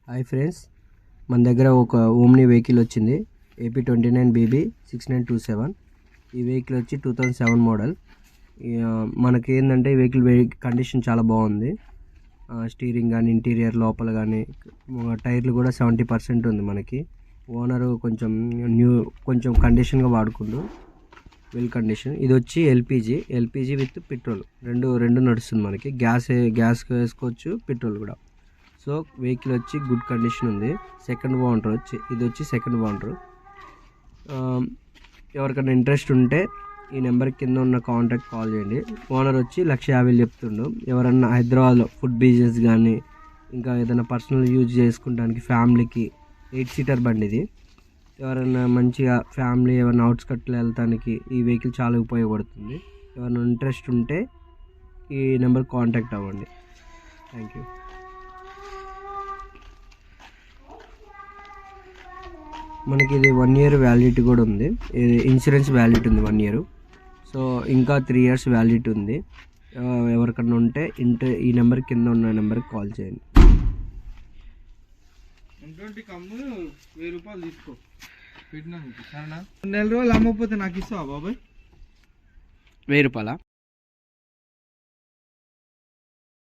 Hi friends, మన దగ్గర ఒక ఓమ్ని వెహికల్ వచ్చింది. AP29BB 6927. ఈ వెహికల్ వచ్చి 2007 మోడల్. మనకి ఏంటంటే ఈ వెహికల్ కండిషన్ చాలా బాగుంది. స్టీరింగ్ కానీ ఇంటీరియర్ లోపల కానీ టైర్లు కూడా 70% ఉంది. మనకి ఓనరు కొంచెం కండిషన్గా వాడుకుండు, వెల్ కండిషన్. ఇది వచ్చి ఎల్పిజి విత్ పెట్రోల్ రెండు నడుస్తుంది. మనకి గ్యాస్ వేసుకోవచ్చు, పెట్రోల్ కూడా. సో వెహికల్ వచ్చి గుడ్ కండిషన్ ఉంది. సెకండ్ ఓనర్ ఇది వచ్చి సెకండ్ ఓనర్. ఎవరికైనా ఇంట్రెస్ట్ ఉంటే ఈ నెంబర్ కింద ఉన్న కాంటాక్ట్ కాల్ చేయండి. ఓనర్ వచ్చి 1,50,000 చెప్తుండు. ఎవరన్నా హైదరాబాద్లో ఫుడ్ బిజినెస్ కానీ ఇంకా ఏదైనా పర్సనల్ యూజ్ చేసుకుంటానికి ఫ్యామిలీకి 8 సీటర్ బండి ఇది. ఎవరైనా మంచిగా ఫ్యామిలీ ఎవరైనా అవుట్స్కట్లో వెళ్తానికి ఈ వెహికల్ చాలా ఉపయోగపడుతుంది. ఎవరైనా ఇంట్రెస్ట్ ఉంటే ఈ నెంబర్ కాంటాక్ట్ అవ్వండి. Thank you. మనకి ఇది 1 year వ్యాలిడిటీ కూడా ఉంది. ఇన్సూరెన్స్ వ్యాలిడిటీ ఉంది 1 year. సో ఇంకా 3 years వ్యాలిడిటీ ఉంది. ఎవరికన్నా ఉంటే ఈ నెంబర్ కింద ఉన్న నెంబర్కి కాల్ చేయండి. 1000 రూపాయలు తీసుకో, పెట్టినా సరేనా? 4 నెలల రోజులు అమ్మకపోతే నాకు ఇస్తావా బాబాయ్? 1000 రూపాయలా?